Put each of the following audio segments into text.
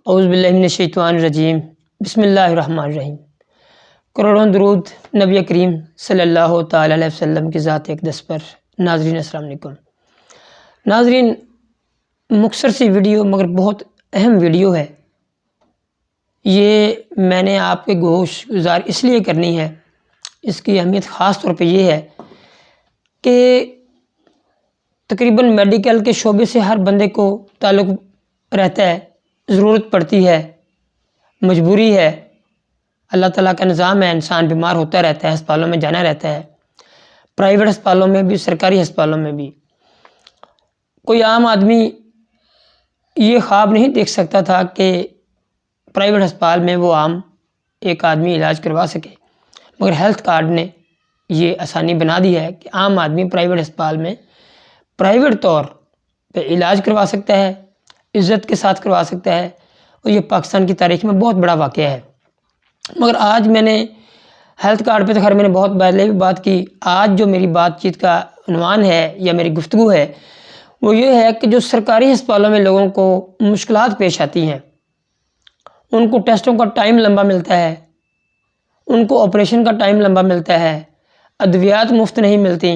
اعوذ باللہ من الشیطان الرجیم بسم اللہ الرحمن الرحیم۔ کروڑوں درود نبی کریم صلی اللہ تعالی علیہ وسلم کی ذات اقدس پر۔ ناظرین السلام علیکم۔ ناظرین، مختصر سی ویڈیو مگر بہت اہم ویڈیو ہے۔ یہ میں نے آپ کے گوش گزار اس لیے کرنی ہے، اس کی اہمیت خاص طور پہ یہ ہے کہ تقریباً میڈیکل کے شعبے سے ہر بندے کو تعلق رہتا ہے، ضرورت پڑتی ہے، مجبوری ہے، اللہ تعالیٰ کا نظام ہے، انسان بیمار ہوتا رہتا ہے، ہسپتالوں میں جانا رہتا ہے، پرائیویٹ ہسپتالوں میں بھی، سرکاری ہسپتالوں میں بھی۔ کوئی عام آدمی یہ خواب نہیں دیکھ سکتا تھا کہ پرائیویٹ ہسپتال میں وہ عام ایک آدمی علاج کروا سکے، مگر ہیلتھ کارڈ نے یہ آسانی بنا دی ہے کہ عام آدمی پرائیویٹ ہسپتال میں پرائیویٹ طور پہ علاج کروا سکتا ہے، عزت کے ساتھ کروا سکتا ہے، اور یہ پاکستان کی تاریخ میں بہت بڑا واقعہ ہے۔ مگر آج میں نے ہیلتھ کارڈ پہ تو خیر میں نے بہت پہلے بھی بات کی، آج جو میری بات چیت کا عنوان ہے یا میری گفتگو ہے وہ یہ ہے کہ جو سرکاری ہسپتالوں میں لوگوں کو مشکلات پیش آتی ہیں، ان کو ٹیسٹوں کا ٹائم لمبا ملتا ہے، ان کو آپریشن کا ٹائم لمبا ملتا ہے، ادویات مفت نہیں ملتی،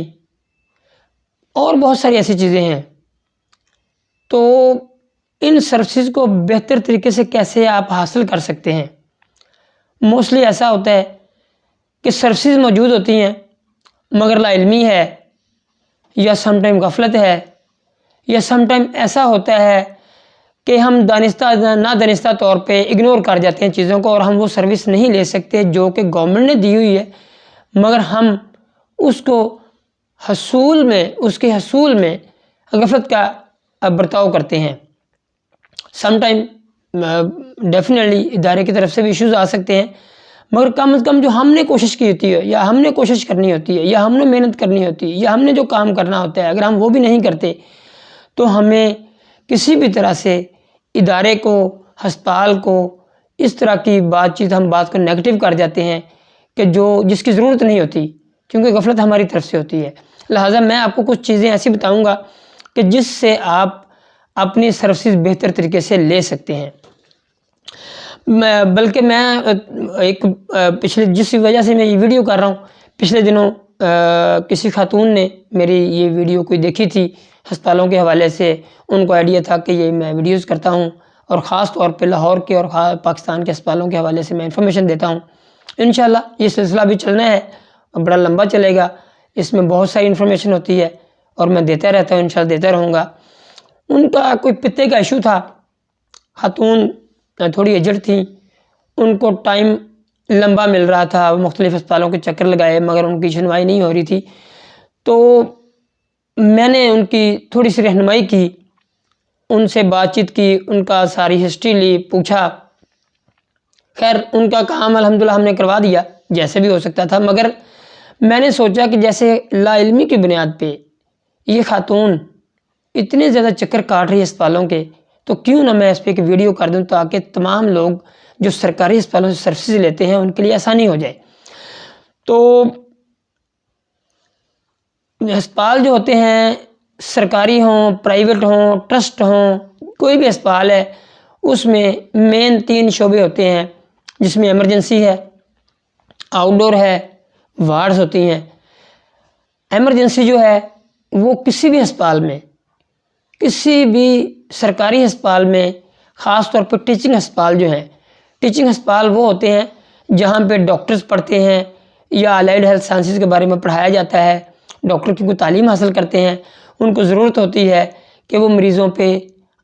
اور بہت ساری ایسی چیزیں ہیں۔ تو ان سروسز کو بہتر طریقے سے کیسے آپ حاصل کر سکتے ہیں؟ موسٹلی ایسا ہوتا ہے کہ سروسز موجود ہوتی ہیں مگر لا علمی ہے، یا سم ٹائم غفلت ہے، یا سم ٹائم ایسا ہوتا ہے کہ ہم دانستہ نادانستہ طور پہ اگنور کر جاتے ہیں چیزوں کو، اور ہم وہ سروس نہیں لے سکتے جو کہ گورنمنٹ نے دی ہوئی ہے، مگر ہم اس کو اس کے حصول میں غفلت کا برتاؤ کرتے ہیں۔ سم ٹائم ڈیفینیٹلی ادارے کی طرف سے بھی ایشوز آ سکتے ہیں، مگر کم از کم جو ہم نے کوشش کی ہوتی ہے، یا ہم نے کوشش کرنی ہوتی ہے، یا ہم نے محنت کرنی ہوتی ہے، یا ہم نے جو کام کرنا ہوتا ہے، اگر ہم وہ بھی نہیں کرتے تو ہمیں کسی بھی طرح سے ادارے کو، ہسپتال کو اس طرح کی بات چیت، ہم بات کو نیگیٹو کر جاتے ہیں کہ جس کی ضرورت نہیں ہوتی، کیونکہ غفلت ہماری طرف سے ہوتی ہے۔ لہٰذا میں آپ کو کچھ چیزیں ایسی بتاؤں گا کہ جس سے آپ اپنی سروسز بہتر طریقے سے لے سکتے ہیں۔ بلکہ میں جس وجہ سے میں یہ ویڈیو کر رہا ہوں، پچھلے دنوں کسی خاتون نے میری یہ ویڈیو کوئی دیکھی تھی ہسپتالوں کے حوالے سے، ان کو آئیڈیا تھا کہ یہ میں ویڈیوز کرتا ہوں، اور خاص طور پہ لاہور کے اور پاکستان کے ہسپتالوں کے حوالے سے میں انفارمیشن دیتا ہوں۔ انشاءاللہ یہ سلسلہ بھی چلنا ہے اور بڑا لمبا چلے گا، اس میں بہت ساری انفارمیشن ہوتی ہے اور میں دیتا رہتا ہوں، انشاءاللہ دیتا رہوں گا۔ ان کا کوئی پتے کا ایشو تھا، خاتون تھوڑی ایجڈ تھیں، ان کو ٹائم لمبا مل رہا تھا، مختلف ہسپتالوں کے چکر لگائے مگر ان کی سنوائی نہیں ہو رہی تھی، تو میں نے ان کی تھوڑی سی رہنمائی کی، ان سے بات چیت کی، ان کا ساری ہسٹری لی، پوچھا۔ خیر ان کا کام الحمدللہ ہم نے کروا دیا جیسے بھی ہو سکتا تھا، مگر میں نے سوچا کہ جیسے لا علمی کی بنیاد پہ یہ خاتون اتنے زیادہ چکر کاٹ رہی ہے ہسپتالوں کے، تو کیوں نہ میں اس پہ ایک ویڈیو کر دوں تاکہ تمام لوگ جو سرکاری ہسپتالوں سے سروسز لیتے ہیں ان کے لیے آسانی ہو جائے۔ تو ہسپتال جو ہوتے ہیں، سرکاری ہوں، پرائیویٹ ہوں، ٹرسٹ ہوں، کوئی بھی ہسپتال ہے، اس میں مین 3 شعبے ہوتے ہیں، جس میں ایمرجنسی ہے، آؤٹ ڈور ہے، وارڈز ہوتی ہیں۔ ایمرجنسی جو ہے وہ کسی بھی ہسپتال میں، کسی بھی سرکاری ہسپتال میں، خاص طور پر ٹیچنگ ہسپتال جو ہیں، ٹیچنگ ہسپتال وہ ہوتے ہیں جہاں پہ ڈاکٹرز پڑھتے ہیں یا الائڈ ہیلتھ سائنسز کے بارے میں پڑھایا جاتا ہے، ڈاکٹر کی کوئی تعلیم حاصل کرتے ہیں، ان کو ضرورت ہوتی ہے کہ وہ مریضوں پہ،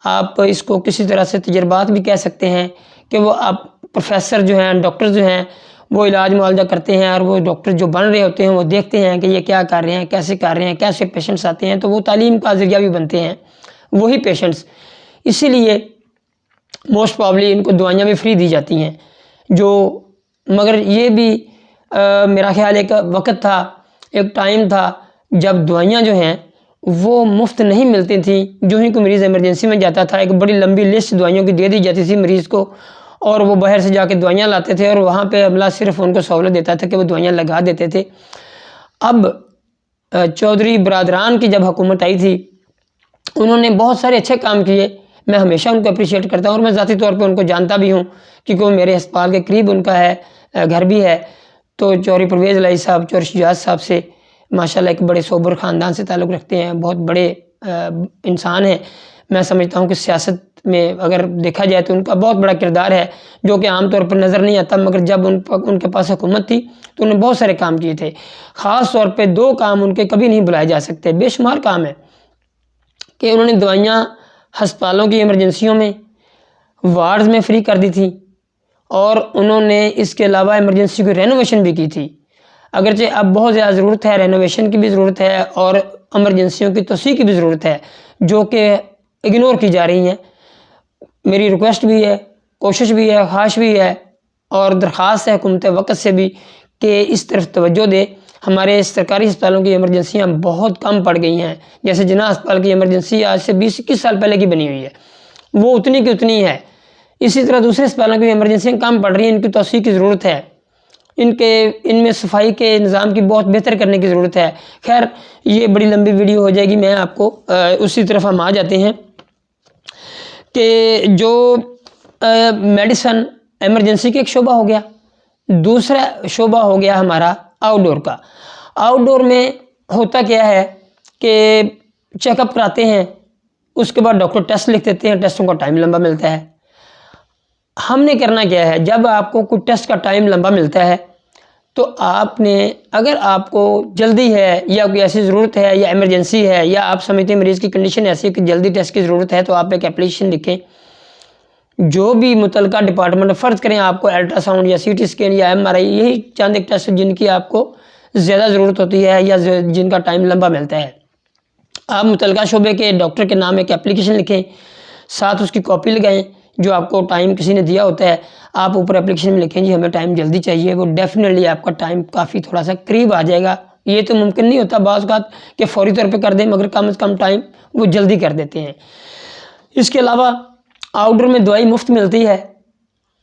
آپ اس کو کسی طرح سے تجربات بھی کہہ سکتے ہیں کہ وہ آپ پروفیسر جو ہیں، ڈاکٹر جو ہیں، وہ علاج معالجہ کرتے ہیں، اور وہ ڈاکٹر جو بن رہے ہوتے ہیں وہ دیکھتے ہیں کہ یہ کیا کر رہے ہیں، کیسے کر رہے ہیں، کیسے پیشنٹس آتے ہیں، تو وہ تعلیم کا ذریعہ بھی بنتے ہیں وہی پیشنٹس۔ اسی لیے موسٹ پرابلی ان کو دوائیاں بھی فری دی جاتی ہیں، مگر یہ بھی میرا خیال ایک وقت تھا، ایک ٹائم تھا جب دوائیاں جو ہیں وہ مفت نہیں ملتی تھیں۔ جو ہی کوئی مریض ایمرجنسی میں جاتا تھا، ایک بڑی لمبی لسٹ دوائیوں کی دے دی جاتی تھی مریض کو، اور وہ باہر سے جا کے دوائیاں لاتے تھے، اور وہاں پہ عملہ صرف ان کو سہولت دیتا تھا کہ وہ دوائیاں لگا دیتے تھے۔ اب چودھری برادران کی جب حکومت آئی تھی، انہوں نے بہت سارے اچھے کام کیے، میں ہمیشہ ان کو اپریشیٹ کرتا ہوں، اور میں ذاتی طور پہ ان کو جانتا بھی ہوں کیونکہ وہ میرے ہسپتال کے قریب ان کا ہے گھر بھی ہے۔ تو چوہدری پرویز الہی صاحب، چوہدری شجاعت صاحب سے ماشاءاللہ ایک بڑے سوبر خاندان سے تعلق رکھتے ہیں، بہت بڑے انسان ہیں۔ میں سمجھتا ہوں کہ سیاست میں اگر دیکھا جائے تو ان کا بہت بڑا کردار ہے، جو کہ عام طور پر نظر نہیں آتا، مگر جب ان کے پاس حکومت تھی تو انہوں نے بہت سارے کام کیے تھے۔ خاص طور پہ 2 کام ان کے کبھی نہیں بلائے جا سکتے، بے شمار کام ہے کہ انہوں نے دوائیاں ہسپتالوں کی ایمرجنسیوں میں، وارڈز میں فری کر دی تھی، اور انہوں نے اس کے علاوہ ایمرجنسی کو رینوویشن بھی کی تھی۔ اگرچہ اب بہت زیادہ ضرورت ہے، رینوویشن کی بھی ضرورت ہے اور ایمرجنسیوں کی توسیع کی بھی ضرورت ہے، جو کہ اگنور کی جا رہی ہیں۔ میری ریکویسٹ بھی ہے، کوشش بھی ہے، خواہش بھی ہے اور درخواست ہے حکومت وقت سے بھی کہ اس طرف توجہ دے۔ ہمارے سرکاری ہسپتالوں کی ایمرجنسیاں بہت کم پڑ گئی ہیں، جیسے جناح ہسپتال کی ایمرجنسی آج سے 20-21 سال پہلے کی بنی ہوئی ہے، وہ اتنی کی اتنی ہے۔ اسی طرح دوسرے ہسپتالوں کی ایمرجنسیاں کم پڑ رہی ہیں، ان کی توسیع کی ضرورت ہے، ان میں صفائی کے نظام کی بہت بہتر کرنے کی ضرورت ہے۔ خیر یہ بڑی لمبی ویڈیو ہو جائے گی، میں آپ کو اسی طرف ہم آ جاتے ہیں کہ جو میڈیسن ایمرجنسی کا ایک شعبہ ہو گیا، دوسرا شعبہ ہو گیا ہمارا آؤٹ ڈور کا۔ آؤٹ ڈور میں ہوتا کیا ہے کہ چیک اپ کراتے ہیں، اس کے بعد ڈاکٹر ٹیسٹ لکھ دیتے ہیں، ٹیسٹوں کا ٹائم لمبا ملتا ہے۔ ہم نے کرنا کیا ہے، جب آپ کو کوئی ٹیسٹ کا ٹائم لمبا ملتا ہے تو آپ نے، اگر آپ کو جلدی ہے یا کوئی ایسی ضرورت ہے یا ایمرجنسی ہے یا آپ سمجھتے ہیں مریض کی کنڈیشن ایسی ہے کہ جلدی ٹیسٹ کی ضرورت ہے، تو آپ ایک اپلیکیشن لکھیں۔ جو بھی متعلقہ ڈپارٹمنٹ، فرض کریں آپ کو الٹرا ساؤنڈ یا سی ٹی اسکین یا MRI، یہی چند ایک ٹیسٹ جن کی آپ کو زیادہ ضرورت ہوتی ہے یا جن کا ٹائم لمبا ملتا ہے، آپ متعلقہ شعبے کے ڈاکٹر کے نام ایک اپلیکیشن لکھیں، ساتھ اس کی کاپی لگائیں جو آپ کو ٹائم کسی نے دیا ہوتا ہے۔ آپ اوپر اپلیکیشن میں لکھیں جی ہمیں ٹائم جلدی چاہیے، وہ ڈیفینیٹلی آپ کا ٹائم کافی تھوڑا سا قریب آ جائے گا۔ یہ تو ممکن نہیں ہوتا بعض اوقات کہ فوری طور پہ کر دیں، مگر کم از کم ٹائم وہ جلدی کر دیتے ہیں۔ اس کے علاوہ آؤٹ ڈور میں دوائی مفت ملتی ہے،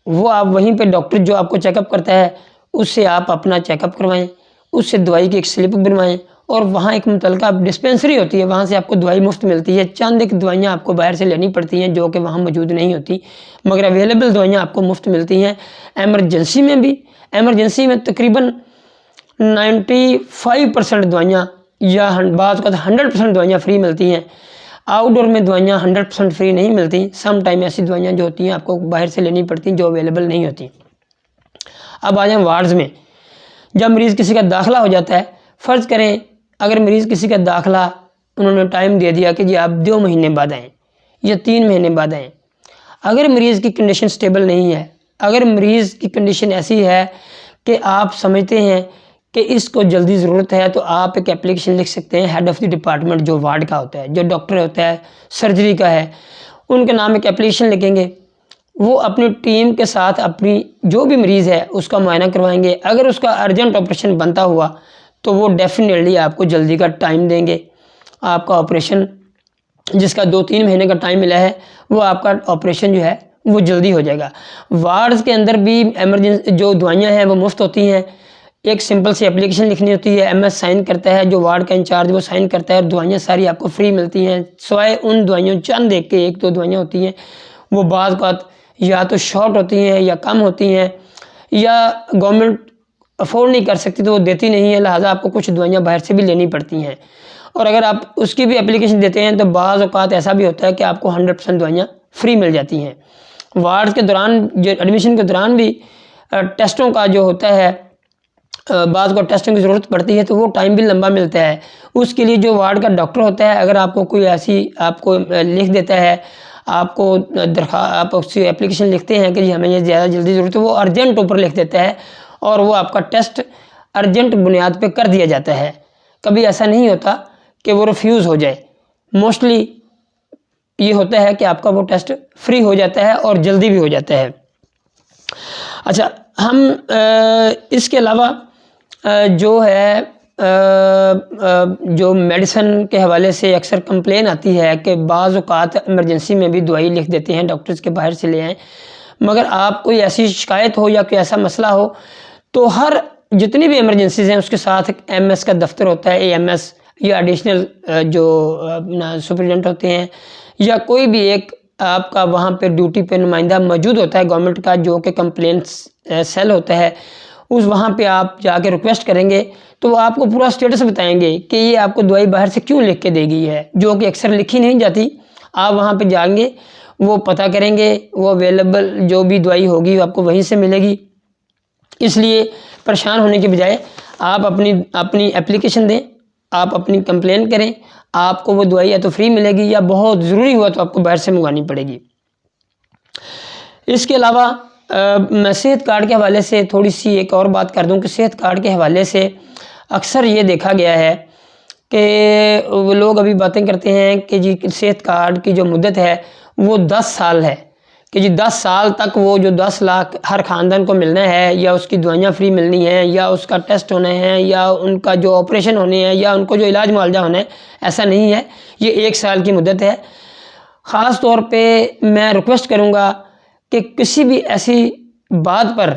وہ آپ وہیں پہ ڈاکٹر جو آپ کو چیک اپ کرتا ہے اس سے آپ اپنا چیک اپ کروائیں، اس سے دوائی کی ایک سلپ بنوائیں، اور وہاں ایک متعلقہ ڈسپینسری ہوتی ہے، وہاں سے آپ کو دوائی مفت ملتی ہے۔ چند ایک دوائیاں آپ کو باہر سے لینی پڑتی ہیں جو کہ وہاں موجود نہیں ہوتی، مگر اویلیبل دوائیاں آپ کو مفت ملتی ہیں۔ ایمرجنسی میں بھی، ایمرجنسی میں تقریباً 95% دوائیاں یا بعض اوقات 100% دوائیاں فری ملتی ہیں۔ آؤٹ ڈور میں دوائیاں 100% فری نہیں ملتی، سم ٹائم ایسی دوائیاں جو ہوتی ہیں آپ کو باہر سے لینی پڑتی ہیں جو اویلیبل نہیں ہوتی۔ اب آ جائیں وارڈز میں۔ جب مریض کسی کا داخلہ ہو جاتا ہے، فرض کریں اگر مریض کسی کا داخلہ انہوں نے ٹائم دے دیا کہ جی آپ 2 مہینے بعد آئیں یا 3 مہینے بعد آئیں، اگر مریض کی کنڈیشن سٹیبل نہیں ہے، اگر مریض کی کنڈیشن ایسی ہے کہ آپ سمجھتے ہیں کہ اس کو جلدی ضرورت ہے، تو آپ ایک اپلیکیشن لکھ سکتے ہیں ہیڈ آف دی ڈپارٹمنٹ جو وارڈ کا ہوتا ہے، جو ڈاکٹر ہوتا ہے سرجری کا ہے، ان کے نام ایک اپلیکیشن لکھیں گے، وہ اپنی ٹیم کے ساتھ اپنی جو بھی مریض ہے اس کا معائنہ کروائیں گے۔ اگر اس کا ارجنٹ آپریشن بنتا ہوا تو وہ ڈیفینیٹلی آپ کو جلدی کا ٹائم دیں گے۔ آپ کا آپریشن جس کا 2-3 مہینے کا ٹائم ملا ہے، وہ آپ کا آپریشن جو ہے وہ جلدی ہو جائے گا۔ وارڈز کے اندر بھی ایمرجنسی جو دوائیاں ہیں وہ مفت ہوتی ہیں۔ ایک سمپل سی اپلیکیشن لکھنی ہوتی ہے، MS سائن کرتا ہے، جو وارڈ کا انچارج وہ سائن کرتا ہے، اور دوائیاں ساری آپ کو فری ملتی ہیں، سوائے ان دوائیوں چند ایک 1-2 دوائیاں ہوتی ہیں وہ بعض اوقات یا تو شارٹ ہوتی ہیں یا کم ہوتی ہیں یا گورنمنٹ افورڈ نہیں کر سکتی تو وہ دیتی نہیں ہے، لہٰذا آپ کو کچھ دوائیاں باہر سے بھی لینی پڑتی ہیں۔ اور اگر آپ اس کی بھی اپلیکیشن دیتے ہیں تو بعض اوقات ایسا بھی ہوتا ہے کہ آپ کو 100% دوائیاں فری مل جاتی ہیں۔ وارڈ کے دوران جو ایڈمیشن کے دوران بھی ٹیسٹوں کا جو ہوتا ہے، بعض کو ٹیسٹوں کی ضرورت پڑتی ہے تو وہ ٹائم بھی لمبا ملتا ہے۔ اس کے لیے جو وارڈ کا ڈاکٹر ہوتا ہے، اگر آپ کو کوئی ایسی آپ کو لکھ دیتا ہے، آپ کو آپ اس کی اپلیکیشن لکھتے ہیں کہ جی ہمیں یہ زیادہ جلدی ضرورت ہے، وہ ارجنٹ اوپر لکھ دیتا ہے اور وہ آپ کا ٹیسٹ ارجنٹ بنیاد پہ کر دیا جاتا ہے۔ کبھی ایسا نہیں ہوتا کہ وہ ریفیوز ہو جائے، موسٹلی یہ ہوتا ہے کہ آپ کا وہ ٹیسٹ فری ہو جاتا ہے اور جلدی بھی ہو جاتا ہے۔ اچھا، ہم اس کے علاوہ جو ہے جو میڈیسن کے حوالے سے اکثر کمپلین آتی ہے کہ بعض اوقات ایمرجنسی میں بھی دوائی لکھ دیتے ہیں ڈاکٹرز کے باہر سے لے آئیں، مگر آپ کوئی ایسی شکایت ہو یا کوئی ایسا مسئلہ ہو تو ہر جتنی بھی ایمرجنسیز ہیں اس کے ساتھ ایک MS کا دفتر ہوتا ہے، AMS یا ایڈیشنل جو سپرڈنٹ ہوتے ہیں، یا کوئی بھی ایک آپ کا وہاں پہ ڈیوٹی پہ نمائندہ موجود ہوتا ہے گورنمنٹ کا، جو کہ کمپلینٹس سیل ہوتا ہے، وہاں پہ آپ جا کے ریکویسٹ کریں گے تو وہ آپ کو پورا اسٹیٹس بتائیں گے کہ یہ آپ کو دوائی باہر سے کیوں لکھ کے دے گئی ہے، جو کہ اکثر لکھی نہیں جاتی۔ آپ وہاں پہ جائیں گے، وہ پتہ کریں گے، وہ اویلیبل جو بھی دوائی ہوگی آپ کو وہیں سے ملے گی۔ اس لیے پریشان ہونے کے بجائے آپ اپنی اپلیکیشن دیں، آپ اپنی کمپلین کریں، آپ کو وہ دوائی یا تو فری ملے گی یا بہت ضروری ہوا تو آپ کو باہر سے منگوانی پڑے گی۔ اس کے علاوہ میں صحت کارڈ کے حوالے سے تھوڑی سی ایک اور بات کر دوں کہ صحت کارڈ کے حوالے سے اکثر یہ دیکھا گیا ہے کہ وہ لوگ ابھی باتیں کرتے ہیں کہ جی صحت کارڈ کی جو مدت ہے وہ 10 سال ہے، کہ جی 10 سال تک وہ جو 10 لاکھ ہر خاندان کو ملنا ہے، یا اس کی دوائیاں فری ملنی ہیں، یا اس کا ٹیسٹ ہونے ہیں، یا ان کا جو آپریشن ہونے ہیں، یا ان کو جو علاج معالجہ ہونا ہے، ایسا نہیں ہے، یہ 1 سال کی مدت ہے۔ خاص طور پہ میں ریکویسٹ کروں گا کہ کسی بھی ایسی بات پر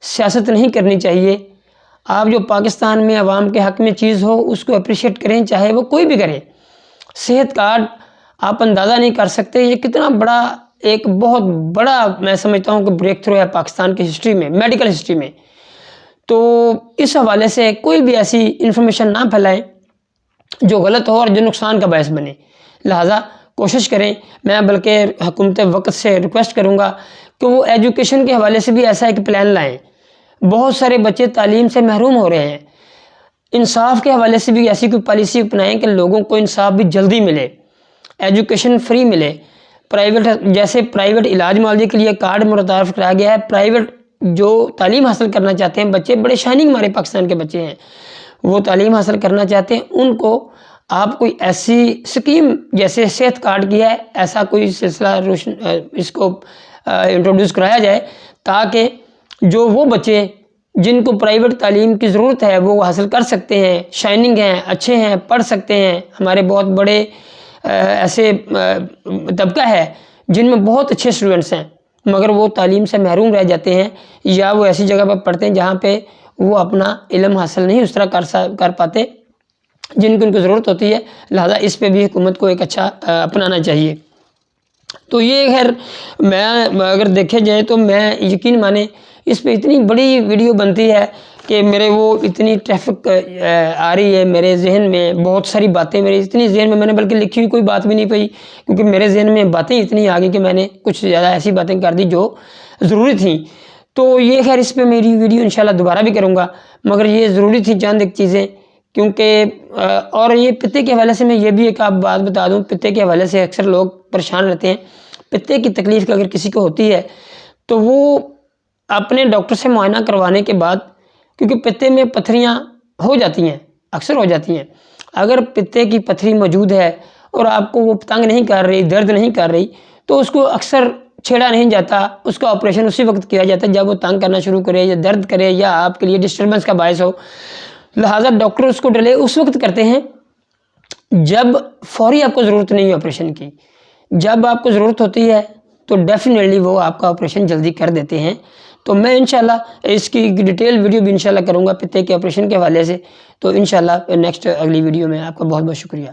سیاست نہیں کرنی چاہیے۔ آپ جو پاکستان میں عوام کے حق میں چیز ہو اس کو اپریشیٹ کریں، چاہے وہ کوئی بھی کرے۔ صحت کارڈ آپ اندازہ نہیں کر سکتے یہ کتنا بڑا، ایک بہت بڑا میں سمجھتا ہوں کہ بریک تھرو ہے پاکستان کی ہسٹری میں، میڈیکل ہسٹری میں۔ تو اس حوالے سے کوئی بھی ایسی انفارمیشن نہ پھیلائیں جو غلط ہو اور جو نقصان کا باعث بنے، لہٰذا کوشش کریں۔ میں بلکہ حکومت وقت سے ریکویسٹ کروں گا کہ وہ ایجوکیشن کے حوالے سے بھی ایسا ایک پلان لائیں۔ بہت سارے بچے تعلیم سے محروم ہو رہے ہیں، انصاف کے حوالے سے بھی ایسی کوئی پالیسی اپنائیں کہ لوگوں کو انصاف بھی جلدی ملے، ایجوکیشن فری ملے۔ پرائیویٹ علاج معالجے کے لیے کارڈ متعارف کرایا گیا ہے، پرائیویٹ جو تعلیم حاصل کرنا چاہتے ہیں بچے، بڑے شائننگ ہمارے پاکستان کے بچے ہیں، وہ تعلیم حاصل کرنا چاہتے ہیں، ان کو آپ کوئی ایسی اسکیم جیسے صحت کارڈ کی ہے، ایسا کوئی سلسلہ اس کو انٹروڈیوس کرایا جائے تاکہ جو وہ بچے جن کو پرائیویٹ تعلیم کی ضرورت ہے وہ حاصل کر سکتے ہیں، شائننگ ہیں، اچھے ہیں، پڑھ سکتے ہیں۔ ہمارے بہت بڑے ایسے طبقہ ہے جن میں بہت اچھے اسٹوڈنٹس ہیں مگر وہ تعلیم سے محروم رہ جاتے ہیں، یا وہ ایسی جگہ پر پڑھتے ہیں جہاں پہ وہ اپنا علم حاصل نہیں اس طرح کر پاتے جن کی ان کو ضرورت ہوتی ہے، لہذا اس پہ بھی حکومت کو ایک اچھا اپنانا چاہیے۔ تو یہ خیر میں اگر دیکھے جائے تو میں یقین مانیں اس پہ اتنی بڑی ویڈیو بنتی ہے کہ میرے وہ اتنی ٹریفک آ رہی ہے میرے ذہن میں، بہت ساری باتیں میرے اتنی ذہن میں نے بلکہ لکھی ہوئی کوئی بات بھی نہیں پئی، کیونکہ میرے ذہن میں باتیں اتنی آ گئی کہ میں نے کچھ زیادہ ایسی باتیں کر دی جو ضروری تھیں۔ تو یہ خیر اس پہ میری ویڈیو انشاءاللہ دوبارہ بھی کروں گا، مگر یہ ضروری تھی چند ایک چیزیں، کیونکہ اور یہ پتے کے حوالے سے میں یہ بھی ایک آپ بات بتا دوں، پتے کے حوالے سے اکثر لوگ پریشان رہتے ہیں۔ پتے کی تکلیف اگر کسی کو ہوتی ہے تو وہ اپنے ڈاکٹر سے معائنہ کروانے کے بعد، کیونکہ پتے میں پتھریاں ہو جاتی ہیں، اکثر ہو جاتی ہیں، اگر پتے کی پتھری موجود ہے اور آپ کو وہ تنگ نہیں کر رہی، درد نہیں کر رہی، تو اس کو اکثر چھیڑا نہیں جاتا، اس کا آپریشن اسی وقت کیا جاتا ہے جب وہ تنگ کرنا شروع کرے یا درد کرے یا آپ کے لیے ڈسٹربنس کا باعث ہو، لہٰذا ڈاکٹر اس کو ڈیلے اس وقت کرتے ہیں جب فوری آپ کو ضرورت نہیں ہے آپریشن کی۔ جب آپ کو ضرورت ہوتی ہے تو ڈیفینیٹلی وہ آپ کا آپریشن جلدی کر دیتے ہیں۔ تو میں انشاءاللہ اس کی ڈیٹیل ویڈیو بھی انشاءاللہ کروں گا پتے کے آپریشن کے حوالے سے۔ تو انشاءاللہ نیکسٹ اگلی ویڈیو میں آپ کا بہت بہت شکریہ۔